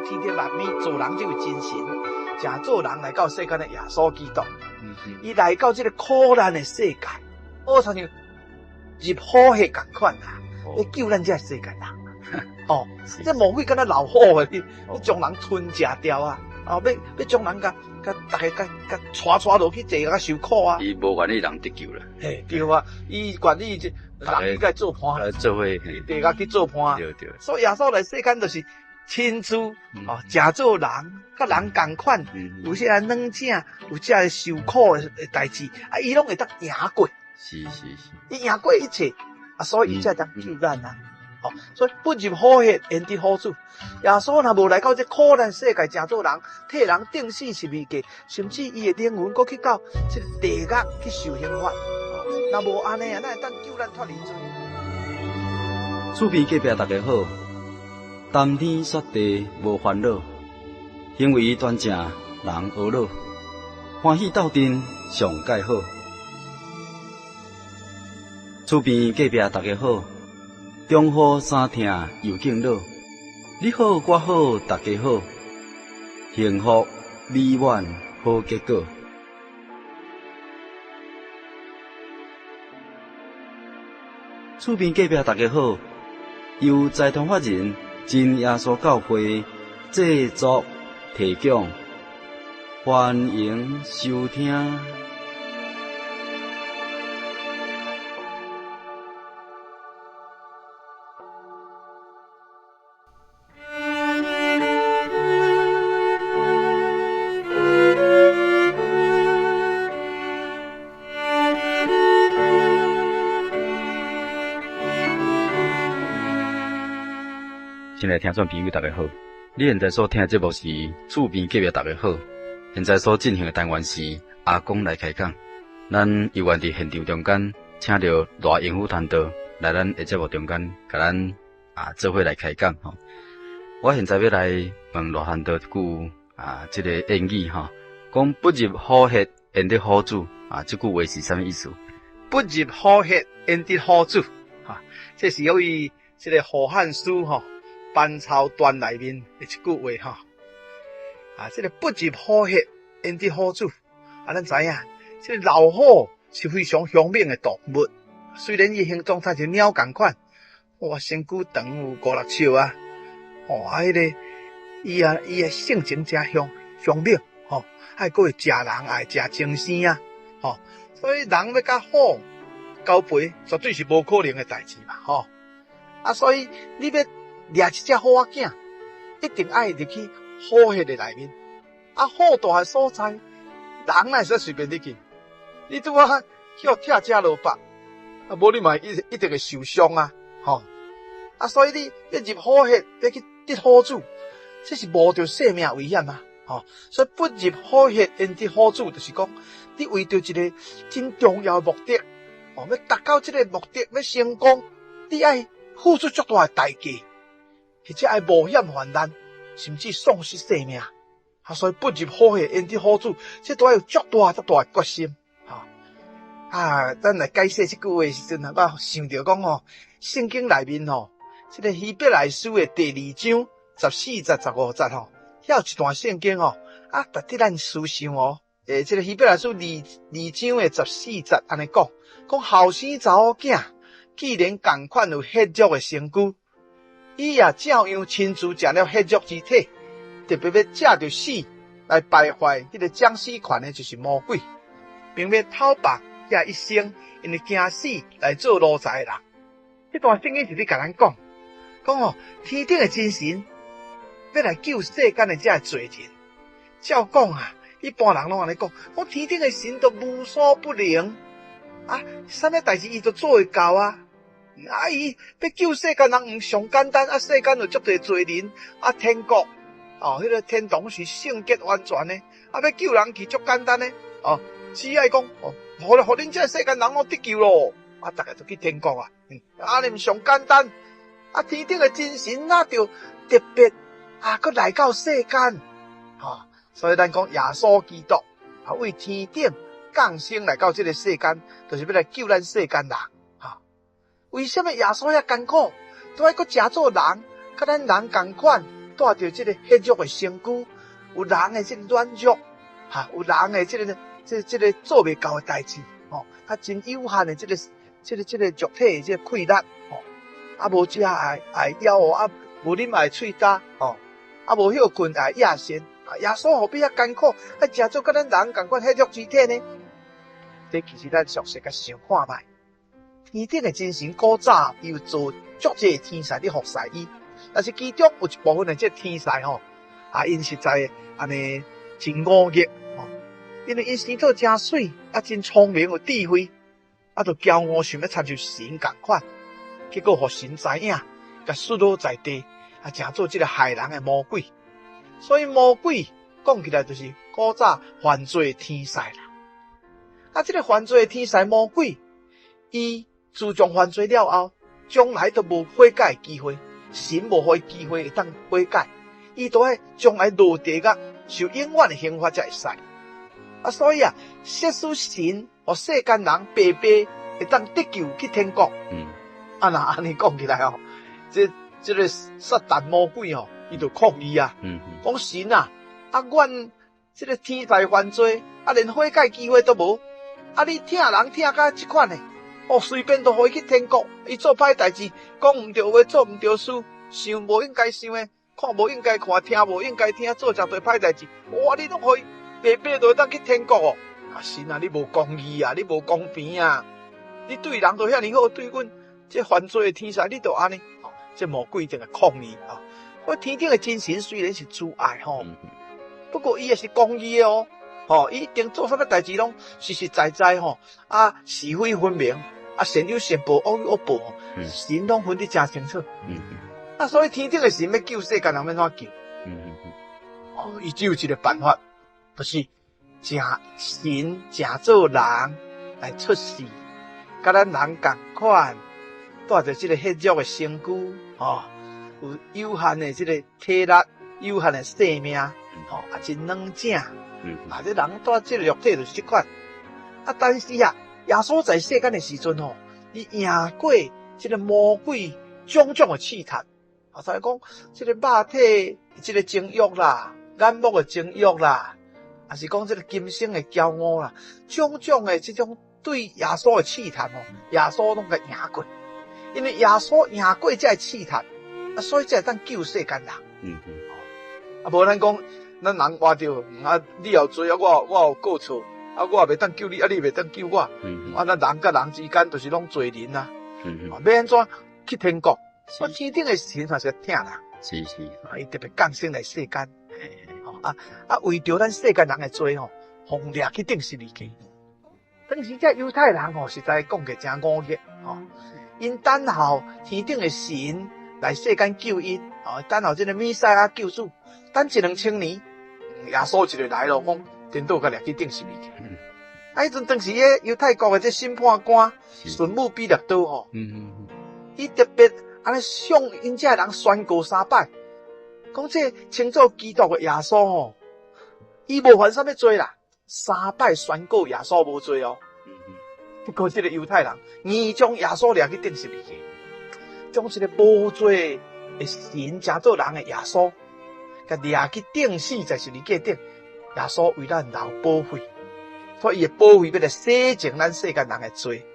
天顶万面，做人这位真神，正做人来到世间的耶稣基督。伊来到这个苦难的世界，好像入虎穴同款啊，要救咱这世界人。哦，这魔鬼敢若老虎诶，要将人吞食掉啊！哦，要将人甲大家甲带落去地下受苦啊！伊无愿意人得救了。嘿，对啊，伊愿意人去做伴，做伙地下去做伴。对对。所以耶稣来世间就是亲自哦，假做人，甲人同款，有些人软正，有这受苦的代志，啊，伊拢会当赢过。是，伊赢过一切，啊，所以伊才当救咱啊。哦，所以不入虎穴，焉得好处？耶稣若无来到这苦难世界，正做人，替人定死十字架，甚至伊的灵魂阁去到这个地狱去受刑罚。若无安尼啊，哪会当救咱脱离罪？厝边隔壁大家好，谈天说地无烦恼，行为端正人和乐，欢喜斗阵上介好。厝边隔壁大家好。中好三听又敬老，你好我好大家好，幸福美满好结果。厝边隔壁大家好，由财团法人真耶稣教会制作提供，欢迎收听。亲爱的听众朋友，大家好！你现在所听的节目是厝边隔壁大家好。现在所进行的单元是阿公来开讲。咱有缘伫现场中间，请到罗英虎传道来咱的节目中间，甲咱做伙来开讲吼。我现在要来问罗传道一句这个谚语吼，讲不入虎穴，焉得好主这句话是啥物意思？不入虎穴，焉得好主这是由于这个《河汉书》班超段内面的一句话这个不入虎穴，焉得好主咱知影，这个老虎是非常凶猛的动物，虽然伊形状它像鸟同款，哇，身躯长有5-6尺迄个伊的性情真凶猛还佫会食人，也会食精生所以人要甲虎交陪，绝对是无可能的代志嘛所以你要掠一只虎仔囝，一定爱入去虎穴的内面。虎大的所在，人哪会使随便入去？你拄啊叫拆只落腹，无你嘛一定会受伤所以你要入虎穴，要去得好处，这是冒着性命危险所以不入虎穴，焉得好处，就是讲你为着一个真重要的目的要达到这个目的，要成功，你爱付出足大的代价。或者爱冒险患难，甚至丧失性命所以不入虎穴，焉得好处，这都要有足大的决心咱来解释这句话时阵我想到讲圣经内面这个希伯来书的第2章14节15节遐有一段圣经值得咱思想这个希伯来书2章的14节安尼讲后生查某囝既然同款有血肉的身躯，伊也照样亲自食了血肉之体，特别要借着死来败坏迄个掌死权的，就是魔鬼，并要讨白遐一生因为惊死来做奴才的人。这段圣经是咧甲咱讲天顶的真神要来救世间的这罪人。照讲一般人拢安尼讲天顶的神都无所不能啥物代志伊都做会到伊要救世间人毋上简单世间有足多罪人天国迄个天堂是圣洁完全的要救人去足简单的只爱讲互恁这世间人拢得救咯大家都去天国安尼毋上简单天顶的真神那就特别佫来到世间所以咱讲耶稣基督为天顶降生来到这个世间，就是要来救咱世间人为什么耶稣遐艰苦，都爱佫食做人，甲咱人同款，带着这个血肉的身躯，有人的这个软弱，有人的这个做袂到的代志，啊真有限的这个肉体的这个溃烂，无食爱枵啊，无啉爱喙焦，无休困爱夜神，耶稣何必遐艰苦，食做甲咱人共款血肉之体呢？这其实咱熟悉甲想看卖。天顶的真神古早有做足济天使咧服侍伊，但是其中有一部分的这天使因实在安尼真恶逆，因为因生做真水，真聪明有智慧，就骄傲想要参照神共款，结果互神知影，甲摔倒在地，成做这个害人的魔鬼。所以魔鬼讲起来就是古早犯罪的天使啦。这个犯罪的天使魔鬼，伊自从犯罪了后，将来都无悔改的机会，神无互伊机会会当悔改，伊都爱将来落地狱受永远的刑罚才会使。所以设使神和世间人白白会当得救去天国。那安尼讲起来这个撒旦魔鬼伊就抗议讲神阮这个天才犯罪，连悔改机会都无，你听人听甲这款的，随便都互伊去天国，伊做歹代志，讲毋对话，做毋对事，想无应该想的，看无应该看，听无应该听，做诚多歹代志，你拢互伊白白就当去天国神你无公义你无公平你对人都遐尼好，对阮这犯罪的天使你都安尼，这魔鬼一定会抗议所以天顶的真神虽然是主爱不过伊也是公义的伊一定做啥物代志拢实实在在是非分明善有善报，恶有恶报神拢分得真清楚所以天顶的神要救世间人要怎救伊只有一个办法，就是神正做人来出世，甲咱人共款，带着这个血肉的身躯有有限的这个体力，有限的生命真软正这人带这个肉体就是这款但是耶稣在世间的时阵伊赢过这个魔鬼种种的试探所以讲这个肉体这个情欲啦，眼目的情欲啦，还是讲这个今生的骄傲啦，种种的这种对耶稣的试探耶稣拢甲赢过，因为耶稣赢过这个试探所以才会当救世间人无咱讲咱人活着你有罪我有过错我也袂当救你你袂当救我咱人甲人之间就是拢罪人要安怎去天国天顶的神还是疼人是伊特别降生来世间为着咱世间人的罪轰掠去顶十字架。当时这犹太人实在讲起真恶逆因等候天顶的神来世间救因等候这个弥赛亚救主，等1,2000年耶稣就来了，讲颠倒甲掠去顶十字架迄阵当时犹太国的这审判官顺母比勒多伊特别安尼向因这人宣告3摆，讲这称作基督的耶稣伊无犯啥物罪啦，3摆宣告耶稣无罪结果这个犹太人硬将耶稣掠去顶十字架，将这个无罪的神成做人的耶稣，甲掠去顶死在十字架顶。耶稣为咱留保费，所以伊的保费要来洗净咱世间人的罪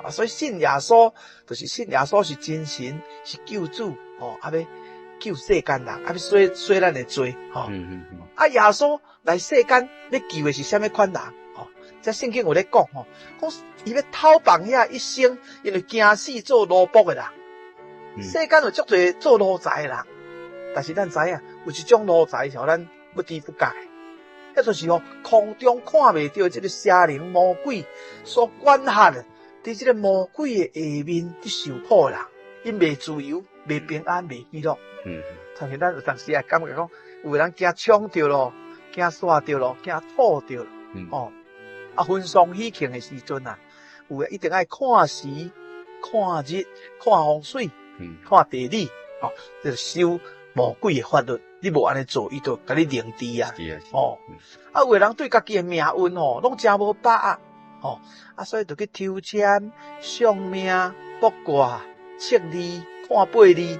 所以信耶稣就是信耶稣是真神，是救主要救世间人，要洗咱的罪耶稣来世间要救的是啥物款人这圣经有咧讲讲伊要讨放遐一生因为惊死做奴仆的人世间有足多做奴才的人，但是咱知影有一种奴才是互咱不知不觉迄就是空中看袂到这个邪灵魔鬼所管辖的，伫这个魔鬼的下面伫受苦的人，因袂自由，袂平安，袂喜乐但是咱有当时也感觉讲有人惊抢着咯，惊杀着咯，惊吐着咯婚丧喜庆的时阵有一定爱看时、看日、看风水、看地理就是修魔鬼的法律，你无安尼做，伊就甲你凌迟有的人对家己的命运拢真无把握所以就去抽签、相命、卜卦、测字、看八字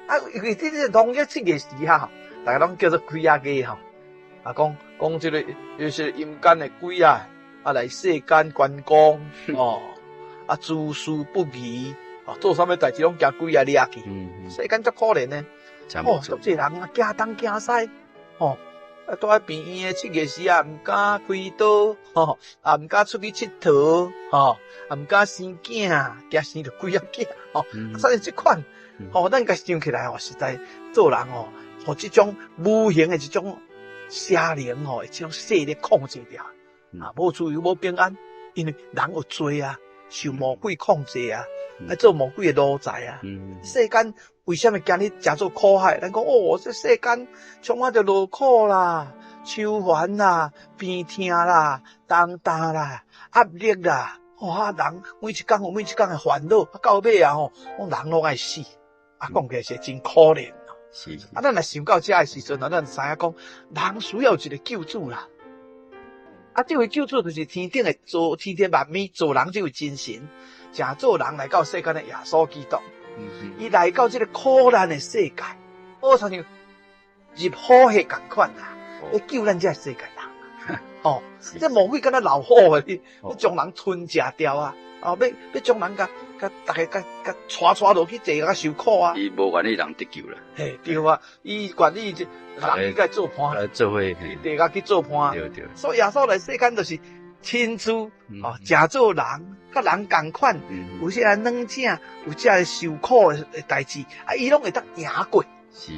啊，因为这农业这个时哈，大家拢叫做鬼仔鸡吼，啊，讲这个就是阴间的鬼啊，啊来世间关公哦，啊诸事不宜，哦，做啥物代志拢惊鬼仔掠去，世间足可怜呢。哦，足济人啊，惊东惊西，哦，啊，住喺边边的7月时啊，毋敢开刀，吼，啊，毋敢出去佚佗，吼，啊，毋敢生囝，惊生着鬼仔囝，吼，所以即款，吼，咱甲想起来哦，实在做人哦，互即种无形的一种邪灵哦，即种势力控制掉，啊，无自由无平安，因为人有罪啊，受魔鬼控制啊，啊，做魔鬼的奴才啊，世间。为什么今日真做苦海？咱讲哦，这世间充满着劳苦啦、愁烦啦、病痛啦、重担啦、压力啦。哦，啊，人每一天有每一天的烦恼，啊，到尾啊吼，人拢爱死，啊，讲起来是真可怜哦。是。啊，咱若想到这的时阵啊，咱知影讲，人需要一个救主啦。啊，这位救主就是天顶的做天天万美做人这位真神，正做人来到世间的耶稣基督。伊来到这个苦难的世界，好像入火海共款啦，要救咱这世界人。哦，这魔鬼敢若老虎诶，要将人吞食掉啊！哦，要将人甲大家甲带落去坐甲受苦啊！伊无愿意人得救啦。嘿，对啊，伊愿意人应该做伴，做伙大家去做伴。对对。所以耶稣来世间就是亲自哦，正做人，甲人共款，有些人软正，有这受苦的代志，啊，伊拢会当赢过。是。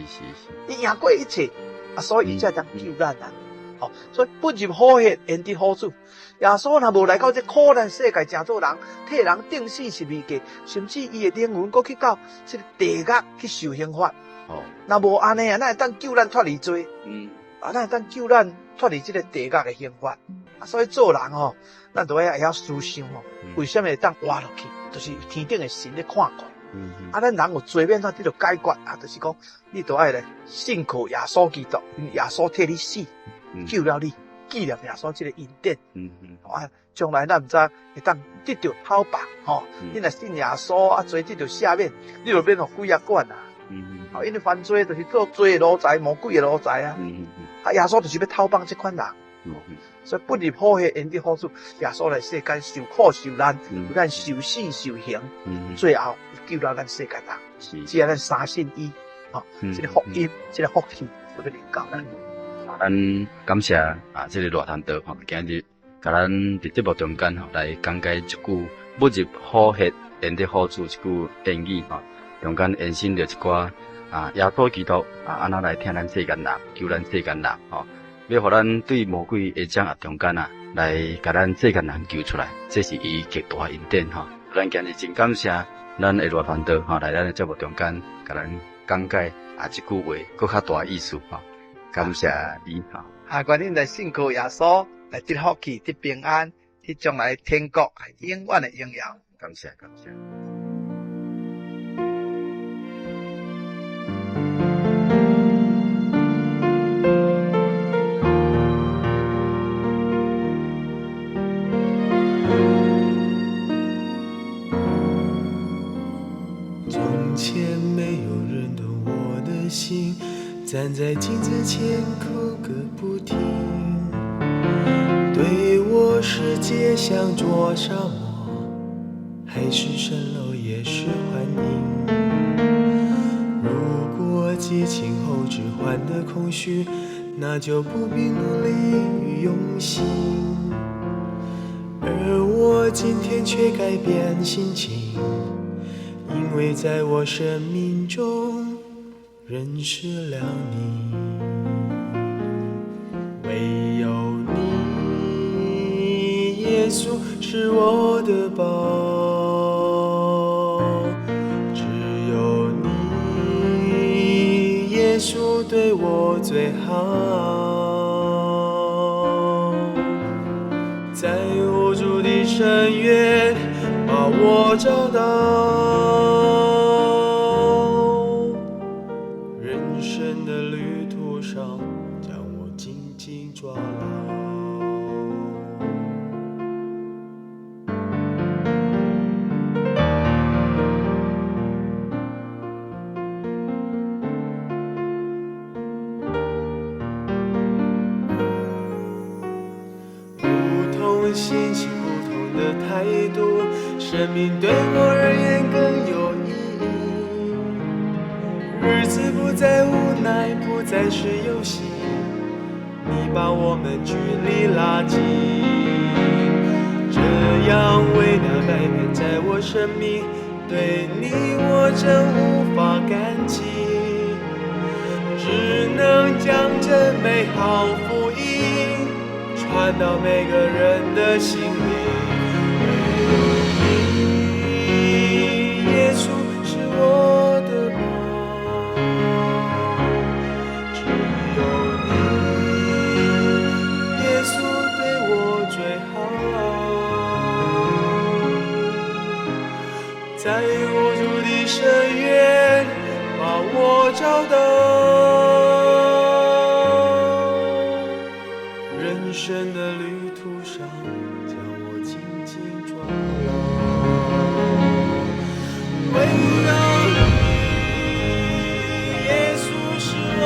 伊赢过一切，啊，所以伊才当救咱啊。哦，所以不入火海，焉得好处？耶稣若无来到这苦难世界，正做人，替人定死十字架，甚至伊的灵魂，搁去到这个地狱去受刑罚。哦，若无安尼啊，咱会当救咱脱离罪。啊，咱会当救咱脱离这个地狱的刑罚。啊，所以做人哦，咱都要思想哦，为什么会当活落去？就是天顶的神咧看过。啊，咱人有罪免怎得到解决啊？就是讲，你都爱来信靠耶稣基督，因为耶稣替你死，救了你，纪念耶稣这个恩典。啊，将来咱唔知会当得到好报吼。你若信耶稣啊，罪得到赦免，你就免互鬼仔管啊。哦，因为犯罪就是做罪的奴才，魔鬼的奴才啊。啊，耶稣就是要讨帮这款人。所以不入火海，焉得好处？耶稣来世间受苦受难，有咱受死受刑，最后救了咱世界人。只要咱相信伊，哦，这个福音，这个福气，就要领教咱。咱感谢啊，这个热谈道吼，今日甲咱伫节目中间吼来讲解一句不入火海，焉得好处一句言语吼，中间延伸着一寡啊，耶稣基督啊，安怎来听咱世间人，救咱世间人吼。要互咱对魔鬼的掌握中间啊，来甲咱世间人救出来，这是伊极大恩典吼。咱今日真感谢咱的热传道吼，来咱的节目中间甲咱讲解啊，一句话搁较大意思吼。感谢伊吼。啊，愿恁来信靠耶稣，来得福气，得平安，得将来天国永远的荣耀。感谢。站在镜子前哭个不停，对我世界像灼伤我，海市蜃楼也是幻影。如果激情后只换得空虚，那就不必努力与用心。而我今天却改变心情，因为在我生命中认识了你，唯有你，耶稣是我的宝，只有你，耶稣对我最好，在无助的深渊把我找到。用心起不同的态度，生命对我而言更有意义。日子不再无奈，不再是游戏，你把我们距离拉近。这样伟大改变在我生命，对你我真无法感激，只能将这美好福音传到每个人的心里。你，耶稣是我的王，只有你，耶稣对我最好，在无助的深渊把我找到。人生的旅途上，将我紧紧抓牢。唯有你，耶稣是我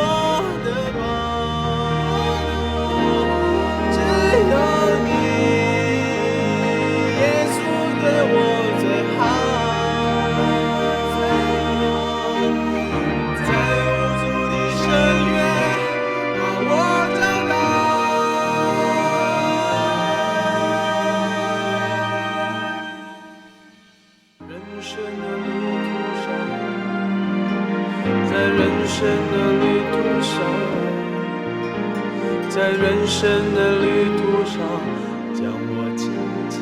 的王，只有你，耶稣对我最好。在无助的深渊，把我找到。在人生的旅途上，将我紧紧